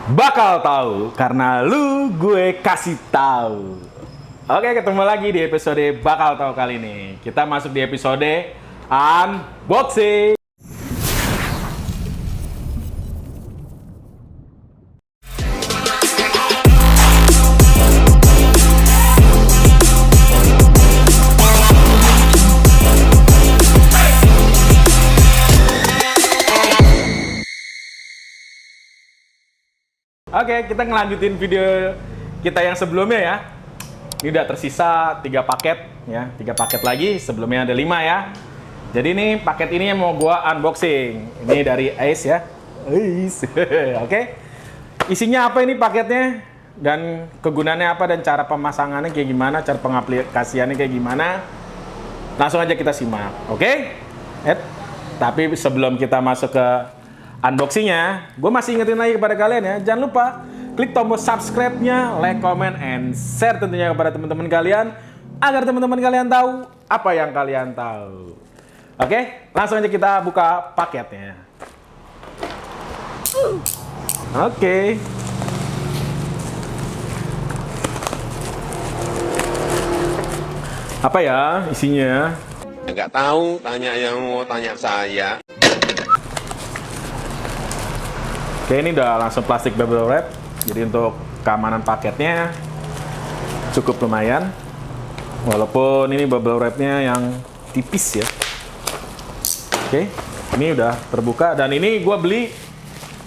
Bakal tahu karena lu gue kasih tahu. Oke, ketemu lagi di episode Bakal Tahu kali ini. Kita masuk di episode unboxing. Oke, kita ngelanjutin video kita yang sebelumnya ya. Ini udah tersisa 3 paket ya, 3 paket lagi, sebelumnya ada 5 ya. Jadi ini paket ini yang mau gua unboxing. Ini dari Ace ya. Ace. Oke. Isinya apa ini paketnya? Dan kegunaannya apa dan cara pemasangannya kayak gimana, cara pengaplikasiannya kayak gimana? Langsung aja kita simak. Oke? Tapi sebelum kita masuk ke unboxingnya, gue masih ingetin lagi kepada kalian ya, jangan lupa klik tombol subscribe-nya, like, comment, and share tentunya kepada teman-teman kalian, agar teman-teman kalian tahu apa yang kalian tahu. Oke, langsung aja kita buka paketnya. Oke. Apa ya isinya? Nggak tahu, tanya yang mau tanya saya. Oke, ini udah langsung plastik bubble wrap. Jadi untuk keamanan paketnya cukup lumayan. Walaupun ini bubble wrapnya yang tipis ya. Oke, ini udah terbuka. Dan ini gue beli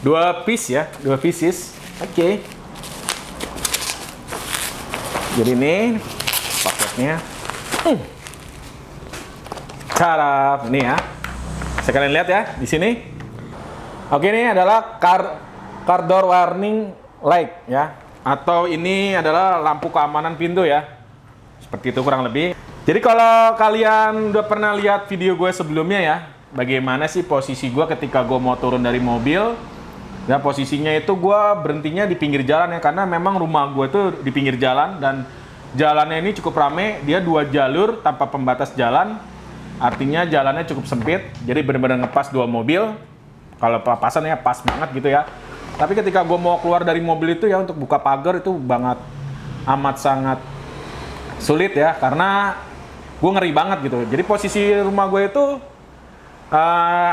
2 piece ya, 2 pieces. Oke. Jadi ini paketnya. Cara ini ya. Sekalian lihat ya di sini. Oke, ini adalah car door warning light ya, atau ini adalah lampu keamanan pintu ya, seperti itu kurang lebih. Jadi kalau kalian udah pernah lihat video gue sebelumnya ya, bagaimana sih posisi gue ketika gue mau turun dari mobil. Nah, posisinya itu gue berhentinya di pinggir jalan ya, karena memang rumah gue tuh di pinggir jalan dan jalannya ini cukup rame. Dia 2 jalur tanpa pembatas jalan, artinya jalannya cukup sempit, jadi benar-benar ngepas 2 mobil. Kalau papasannya pas banget gitu ya. Tapi ketika gue mau keluar dari mobil itu ya, untuk buka pagar itu amat sangat sulit ya, karena gue ngeri banget gitu. Jadi posisi rumah gue itu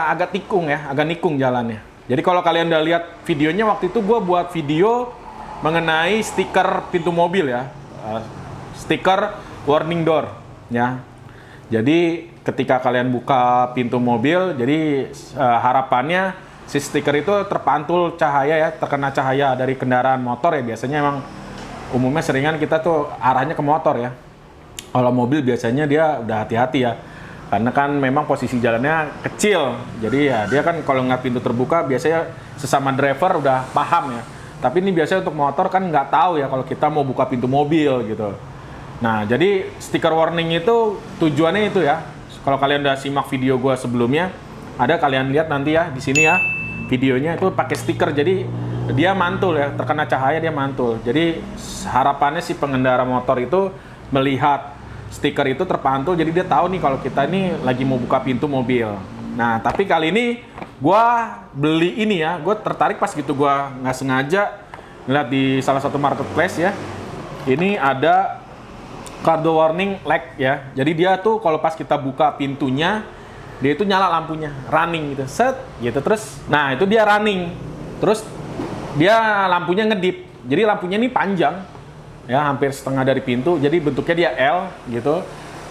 agak tikung ya, agak nikung jalannya. Jadi kalau kalian udah lihat videonya, waktu itu gue buat video mengenai stiker pintu mobil ya, stiker warning door ya. Jadi ketika kalian buka pintu mobil, jadi harapannya si stiker itu terpantul cahaya ya, terkena cahaya dari kendaraan motor ya. Biasanya emang umumnya seringan kita tuh arahnya ke motor ya. Kalau mobil biasanya dia udah hati-hati ya, karena kan memang posisi jalannya kecil. Jadi ya dia kan kalau nggak pintu terbuka biasanya sesama driver udah paham ya. Tapi ini biasanya untuk motor kan nggak tahu ya kalau kita mau buka pintu mobil gitu. Nah, jadi stiker warning itu tujuannya itu ya. Kalau kalian udah simak video gue sebelumnya, ada kalian lihat nanti ya di sini ya videonya itu pakai stiker. Jadi dia mantul ya, terkena cahaya dia mantul. Jadi harapannya si pengendara motor itu melihat stiker itu terpantul, jadi dia tahu nih kalau kita ini lagi mau buka pintu mobil. Nah, tapi kali ini gue beli ini ya, gue tertarik pas gitu gue nggak sengaja ngeliat di salah satu marketplace ya. Ini ada car door warning light ya. Jadi dia tuh kalau pas kita buka pintunya, dia itu nyala lampunya, running gitu. Set gitu terus. Nah, itu dia running. Terus dia lampunya ngedip. Jadi lampunya ini panjang. Ya, hampir setengah dari pintu. Jadi bentuknya dia L gitu.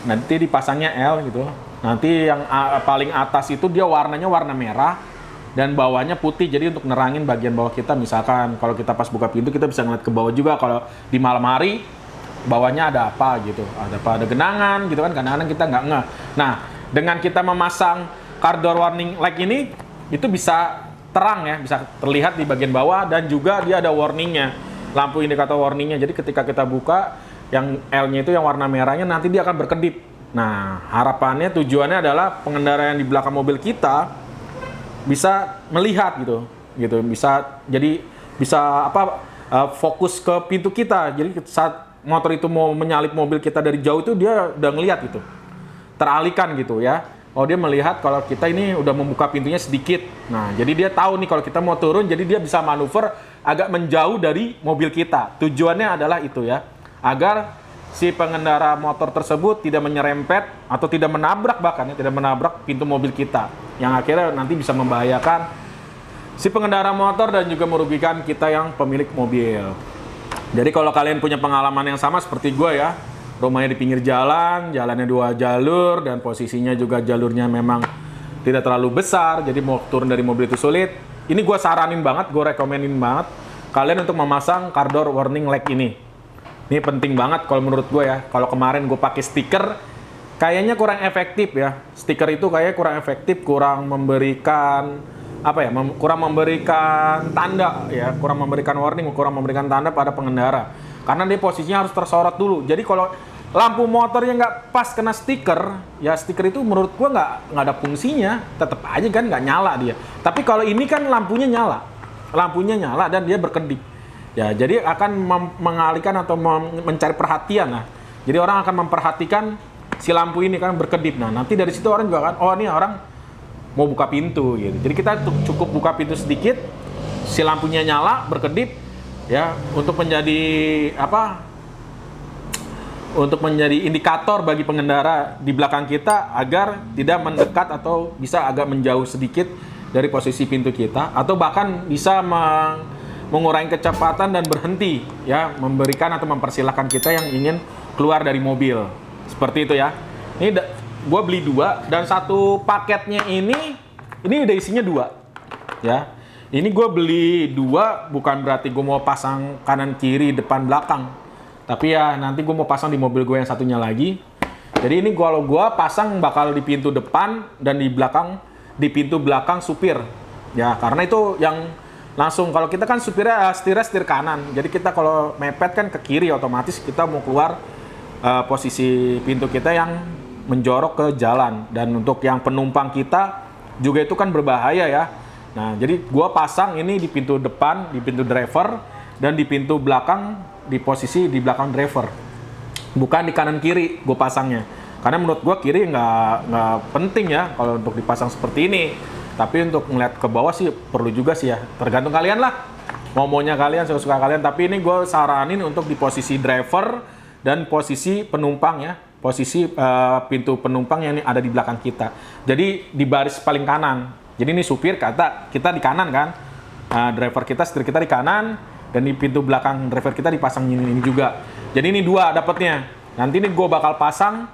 Nanti dipasangnya L gitu. Nanti yang paling atas itu dia warnanya warna merah dan bawahnya putih. Jadi untuk nerangin bagian bawah kita, misalkan kalau kita pas buka pintu kita bisa ngeliat ke bawah juga kalau di malam hari. Bawahnya ada apa gitu, ada genangan gitu kan, kadang-kadang kita nggak ngeh. Nah, dengan kita memasang car door warning light ini, itu bisa terang ya, bisa terlihat di bagian bawah, dan juga dia ada warningnya, lampu indikator warningnya. Jadi ketika kita buka, yang L-nya itu yang warna merahnya nanti dia akan berkedip. Nah, harapannya tujuannya adalah pengendara yang di belakang mobil kita bisa melihat gitu, bisa fokus ke pintu kita. Jadi saat motor itu mau menyalip mobil kita dari jauh itu dia udah ngelihat gitu, teralihkan gitu ya. Oh, dia melihat kalau kita ini udah membuka pintunya sedikit. Nah, jadi dia tahu nih kalau kita mau turun, jadi dia bisa manuver agak menjauh dari mobil kita. Tujuannya adalah itu ya, agar si pengendara motor tersebut tidak menyerempet atau tidak menabrak, bahkan ya, tidak menabrak pintu mobil kita, yang akhirnya nanti bisa membahayakan si pengendara motor dan juga merugikan kita yang pemilik mobil. Jadi kalau kalian punya pengalaman yang sama seperti gue ya, rumahnya di pinggir jalan, jalannya 2 jalur, dan posisinya juga jalurnya memang tidak terlalu besar, jadi mau turun dari mobil itu sulit. Ini gue saranin banget, gue rekomenin banget kalian untuk memasang car door warning light ini. Ini penting banget kalau menurut gue ya. Kalau kemarin gue pakai stiker, kayaknya kurang efektif ya. Stiker itu kayaknya kurang efektif, kurang memberikan apa ya? Kurang memberikan tanda ya, kurang memberikan warning, kurang memberikan tanda pada pengendara. Karena dia posisinya harus tersorot dulu. Jadi kalau lampu motornya nggak pas kena stiker, ya stiker itu menurut gue nggak ada fungsinya. Tetap aja kan nggak nyala dia. Tapi kalau ini kan lampunya nyala dan dia berkedip. Ya, jadi akan mengalihkan atau mencari perhatian lah. Jadi orang akan memperhatikan si lampu ini kan berkedip. Nah, nanti dari situ orang juga kan, oh ini orang mau buka pintu gitu. Jadi kita cukup buka pintu sedikit, si lampunya nyala, berkedip, ya, untuk menjadi apa? Untuk menjadi indikator bagi pengendara di belakang kita agar tidak mendekat atau bisa agak menjauh sedikit dari posisi pintu kita, atau bahkan bisa mengurangi kecepatan dan berhenti ya, memberikan atau mempersilahkan kita yang ingin keluar dari mobil. Seperti itu ya. Ini gue beli 2 dan satu paketnya ini udah isinya 2 ya. Ini gue beli 2 bukan berarti gue mau pasang kanan kiri depan belakang, tapi ya nanti gue mau pasang di mobil gue yang satunya lagi. Jadi ini kalau gue pasang bakal di pintu depan dan di belakang, di pintu belakang supir ya, karena itu yang langsung, kalau kita kan supirnya setir kanan, jadi kita kalau mepet kan ke kiri, otomatis kita mau keluar posisi pintu kita yang menjorok ke jalan. Dan untuk yang penumpang kita juga itu kan berbahaya ya. Nah, jadi gua pasang ini di pintu depan, di pintu driver, dan di pintu belakang, di posisi di belakang driver, bukan di kanan kiri gue pasangnya, karena menurut gua kiri nggak penting ya kalau untuk dipasang seperti ini. Tapi untuk ngeliat ke bawah sih perlu juga sih ya. Tergantung kalian lah. Maunya kalian, suka kalian. Tapi ini gue saranin untuk di posisi driver dan posisi penumpang ya. Posisi pintu penumpang yang ada di belakang kita. Jadi di baris paling kanan. Jadi ini supir kita di kanan kan. Driver kita, setir kita di kanan. Dan di pintu belakang driver kita dipasang ini juga. Jadi ini 2 dapatnya. Nanti ini gue bakal pasang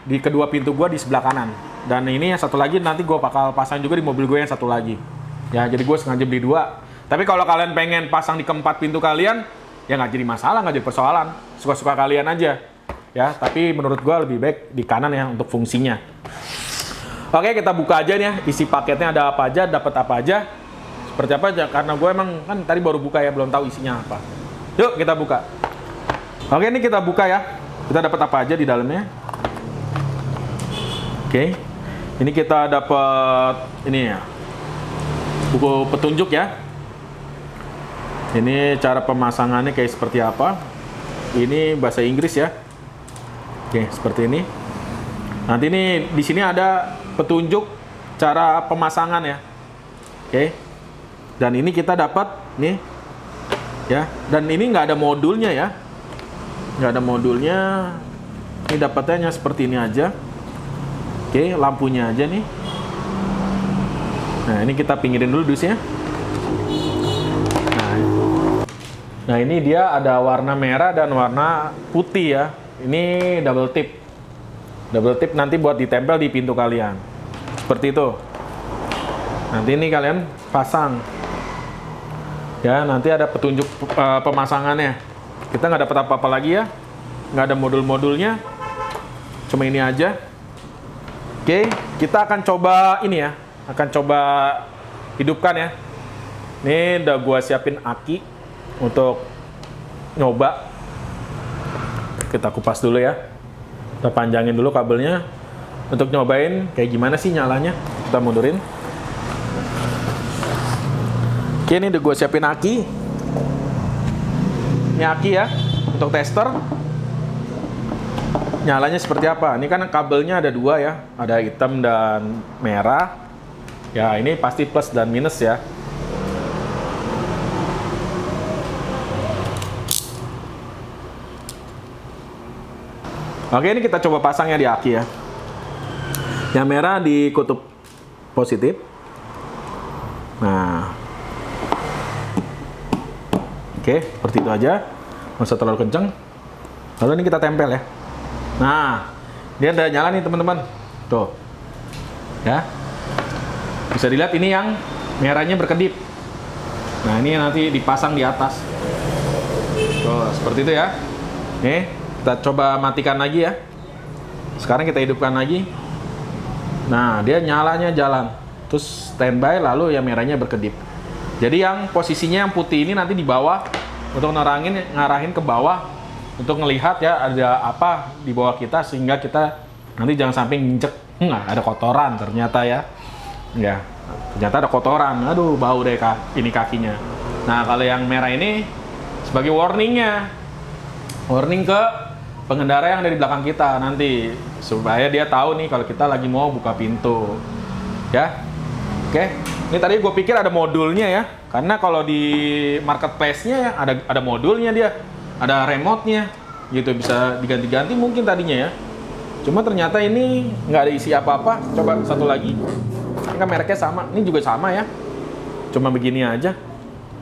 di kedua pintu gue di sebelah kanan. Dan ini yang satu lagi nanti gue bakal pasang juga di mobil gue yang satu lagi. Ya, jadi gue sengaja beli 2. Tapi kalau kalian pengen pasang di keempat pintu kalian, ya nggak jadi masalah, nggak jadi persoalan. Suka-suka kalian aja. Ya, tapi menurut gue lebih baik di kanan ya untuk fungsinya. Oke, kita buka aja nih ya. Isi paketnya ada apa aja, dapat apa aja. Seperti apa aja, karena gue emang kan tadi baru buka ya, belum tahu isinya apa. Yuk, kita buka. Oke, ini kita buka ya. Kita dapat apa aja di dalamnya. Oke, ini kita dapat ini ya, buku petunjuk ya. Ini cara pemasangannya kayak seperti apa. Ini bahasa Inggris ya. Oke, seperti ini. Nanti ini di sini ada petunjuk cara pemasangan ya. Oke. Dan ini kita dapat nih ya. Dan ini nggak ada modulnya ya. Nggak ada modulnya. Ini dapatnya seperti ini aja. Oke, lampunya aja nih. Nah, ini kita pinggirin dulu dusnya. Nah, ini dia ada warna merah dan warna putih ya. Ini double tip. Double tip nanti buat ditempel di pintu kalian. Seperti itu. Nanti ini kalian pasang. Ya, nanti ada petunjuk pemasangannya. Kita nggak dapat apa-apa lagi ya. Nggak ada modul-modulnya. Cuma ini aja. Oke, kita akan coba ini ya, akan coba hidupkan ya. Ini udah gua siapin aki untuk nyoba. Kita kupas dulu ya. Kita panjangin dulu kabelnya untuk nyobain kayak gimana sih nyalanya. Kita mundurin. Oke, ini udah gua siapin aki. Ini aki ya, untuk tester. Nyalanya seperti apa? Ini kan kabelnya ada 2 ya, ada hitam dan merah. Ya, ini pasti plus dan minus ya. Oke, ini kita coba pasangnya di aki ya. Yang merah di kutub positif. Nah, oke, seperti itu aja. Nggak usah terlalu kenceng. Lalu ini kita tempel ya. Nah, dia udah nyala nih teman-teman. Tuh, ya. Bisa dilihat ini yang merahnya berkedip. Nah, ini nanti dipasang di atas. Tuh, seperti itu ya. Nih, kita coba matikan lagi ya. Sekarang kita hidupkan lagi. Nah, dia nyalanya jalan. Terus standby, lalu yang merahnya berkedip. Jadi yang posisinya yang putih ini nanti di bawah untuk ngarahin ke bawah untuk ngelihat ya ada apa di bawah kita sehingga kita nanti jangan sampai nginjek ada kotoran ternyata ya. Ya, ternyata ada kotoran. Aduh, bau deh ini kakinya. Nah, kalau yang merah ini sebagai warningnya. Warning ke pengendara yang dari belakang kita nanti supaya dia tahu nih kalau kita lagi mau buka pintu ya. Oke, ini tadi gue pikir ada modulnya ya, karena kalau di marketplace-nya ya ada modulnya, dia ada remote-nya gitu, bisa diganti-ganti mungkin tadinya ya. Cuma ternyata ini nggak ada isi apa-apa. Coba satu lagi, kan mereknya sama, ini juga sama ya, cuma begini aja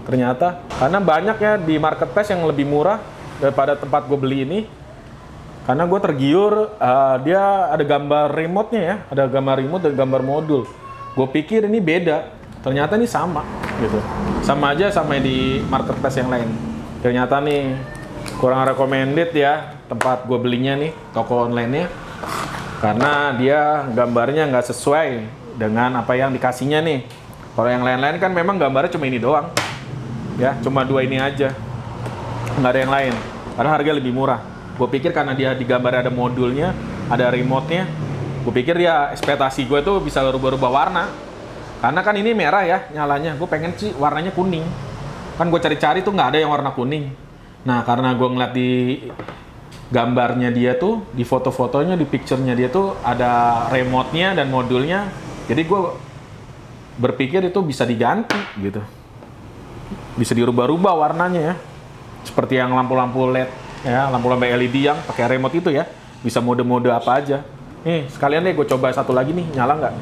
ternyata. Karena banyak ya di marketplace yang lebih murah daripada tempat gue beli ini. Karena gue tergiur, dia ada gambar remote-nya ya, ada gambar remote dan gambar modul. Gue pikir ini beda, ternyata ini sama gitu. Sama aja sama di marketplace yang lain. Ternyata nih kurang recommended ya tempat gue belinya nih, toko online-nya. Karena dia gambarnya nggak sesuai dengan apa yang dikasihnya nih. Kalau yang lain-lain kan memang gambarnya cuma ini doang. Ya, cuma dua ini aja. Nggak ada yang lain. Karena harga lebih murah. Gue pikir karena dia di gambar ada modulnya, ada remote-nya, gue pikir ya ekspektasi gue tuh bisa rubah-rubah warna. Karena kan ini merah ya nyalanya, gue pengen sih warnanya kuning. Kan gue cari-cari tuh nggak ada yang warna kuning. Nah, karena gue ngeliat di gambarnya dia tuh, di foto-fotonya, di picture-nya dia tuh ada remote-nya dan modulnya. Jadi gue berpikir itu bisa diganti gitu. Bisa dirubah-rubah warnanya ya. Seperti yang lampu-lampu LED. Ya, lampu-lampu LED yang pakai remote itu ya, bisa mode-mode apa aja. Nih, sekalian deh gue coba satu lagi nih, nyala nggak?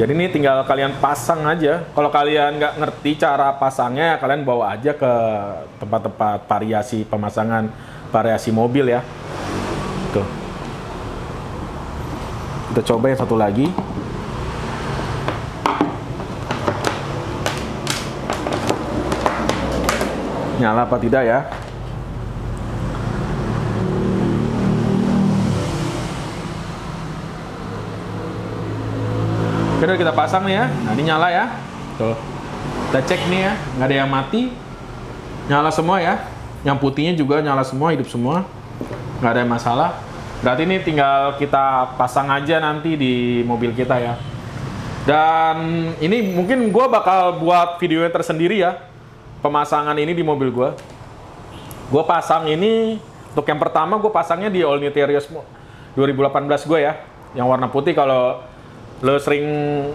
Jadi ini tinggal kalian pasang aja. Kalau kalian nggak ngerti cara pasangnya, kalian bawa aja ke tempat-tempat variasi pemasangan, variasi mobil ya. Tuh. Kita coba yang satu lagi. Nyala apa tidak ya? Oke, udah kita pasang nih ya. Nah, ini nyala ya. Tuh. Kita cek nih ya, nggak ada yang mati. Nyala semua ya. Yang putihnya juga nyala semua, hidup semua. Nggak ada masalah. Berarti ini tinggal kita pasang aja nanti di mobil kita ya. Dan ini mungkin gue bakal buat video yang tersendiri ya. Pemasangan ini di mobil gue. Gue pasang ini, untuk yang pertama gue pasangnya di All New Terios 2018 gue ya. Yang warna putih. Kalau lo sering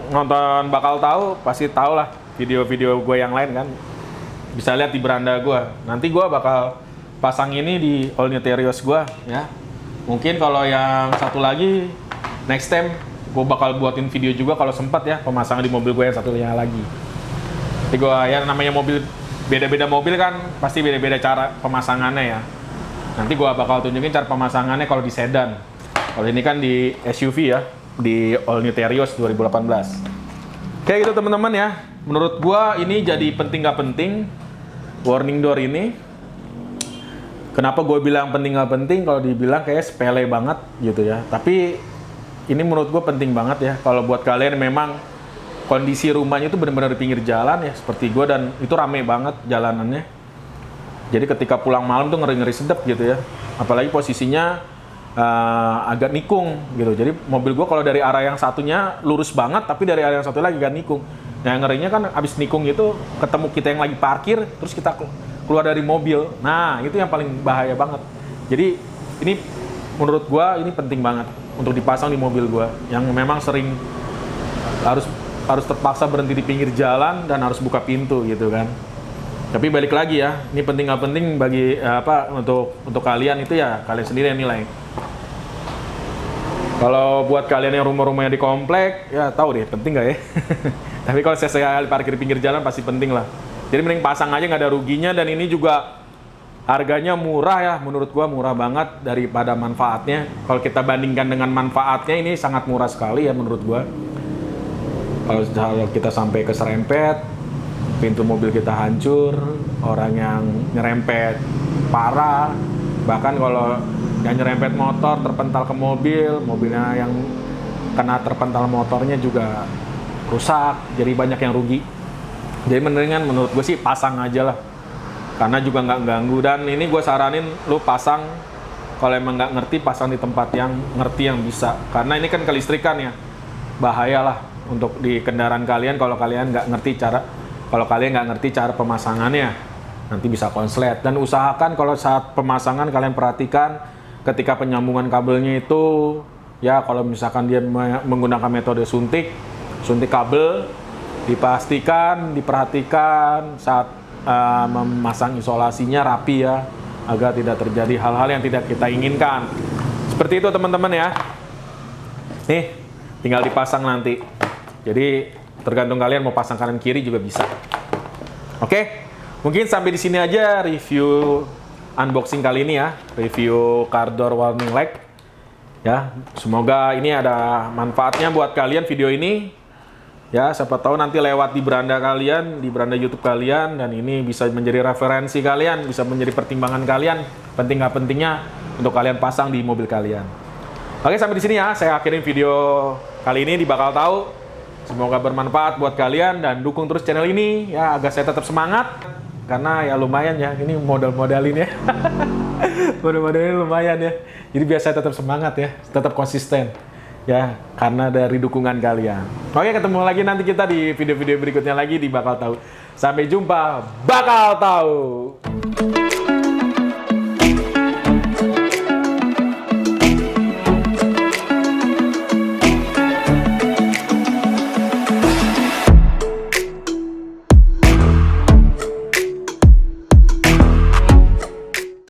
nonton bakal tahu, pasti tahu lah video-video gue yang lain kan. Bisa lihat di beranda gue. Nanti gue bakal pasang ini di All New Terios gue ya. Mungkin kalau yang satu lagi, next time gue bakal buatin video juga kalau sempat ya, pemasangan di mobil gue yang satunya lagi. Jadi gue ya namanya mobil, beda-beda mobil kan pasti beda-beda cara pemasangannya ya. Nanti gua bakal tunjukin cara pemasangannya kalau di sedan. Kalau ini kan di SUV ya, di All New Terios 2018. Oke gitu teman-teman ya. Menurut gua ini jadi penting nggak penting warning door ini. Kenapa gue bilang penting nggak penting? Kalau dibilang kayak sepele banget gitu ya. Tapi ini menurut gue penting banget ya. Kalau buat kalian memang kondisi rumahnya itu benar-benar di pinggir jalan ya, seperti gue, dan itu rame banget jalanannya. Jadi ketika pulang malam tuh ngeri-ngeri sedap gitu ya. Apalagi posisinya agak nikung gitu. Jadi mobil gue kalau dari arah yang satunya lurus banget, tapi dari arah yang satu lagi agak nikung. Nah, yang ngerinya kan abis nikung itu ketemu kita yang lagi parkir, terus kita keluar dari mobil. Nah, itu yang paling bahaya banget. Jadi ini menurut gue ini penting banget untuk dipasang di mobil gue yang memang sering harus terpaksa berhenti di pinggir jalan dan harus buka pintu gitu kan. Tapi balik lagi ya, ini penting nggak penting bagi untuk kalian itu ya kalian sendiri yang nilai. Kalau buat kalian yang rumah-rumahnya di komplek, ya tahu deh penting nggak ya. Tapi kalau saya parkir di pinggir jalan pasti penting lah. Jadi mending pasang aja, nggak ada ruginya, dan ini juga harganya murah ya, menurut gua murah banget daripada manfaatnya. Kalau kita bandingkan dengan manfaatnya, ini sangat murah sekali ya menurut gua. Kalau kita sampai keserempet, pintu mobil kita hancur, orang yang nyerempet parah, bahkan kalau yang nyerempet motor terpental ke mobil, mobilnya yang kena terpental motornya juga rusak, jadi banyak yang rugi. Jadi mendingan menurut gue sih pasang aja lah, karena juga nggak ganggu. Dan ini gue saranin lu pasang, kalau emang nggak ngerti pasang di tempat yang ngerti, yang bisa, karena ini kan kelistrikan ya, bahaya lah untuk di kendaraan kalian kalau kalian nggak ngerti cara pemasangannya, nanti bisa konslet. Dan usahakan kalau saat pemasangan kalian perhatikan ketika penyambungan kabelnya itu ya, kalau misalkan dia menggunakan metode suntik kabel, diperhatikan saat memasang isolasinya rapi ya, agar tidak terjadi hal-hal yang tidak kita inginkan. Seperti itu teman-teman ya. Nih, tinggal dipasang nanti. Jadi tergantung kalian mau pasang kanan kiri juga bisa. Oke, mungkin sampai di sini aja review unboxing kali ini ya, review car door warning light. Ya, semoga ini ada manfaatnya buat kalian video ini. Ya, siapa tahu nanti lewat di beranda kalian, di beranda YouTube kalian, dan ini bisa menjadi referensi kalian, bisa menjadi pertimbangan kalian, penting nggak pentingnya untuk kalian pasang di mobil kalian. Oke, sampai di sini ya, saya akhirin video kali ini di Bakal Tahu. Semoga bermanfaat buat kalian dan dukung terus channel ini ya, agar saya tetap semangat, karena ya lumayan ya, ini modal-modalin ya. Modal-modalin lumayan ya. Jadi biar saya tetap semangat ya, tetap konsisten ya, karena dari dukungan kalian. Oke, ketemu lagi nanti kita di video-video berikutnya lagi di Bakal Tahu. Sampai jumpa, Bakal Tahu.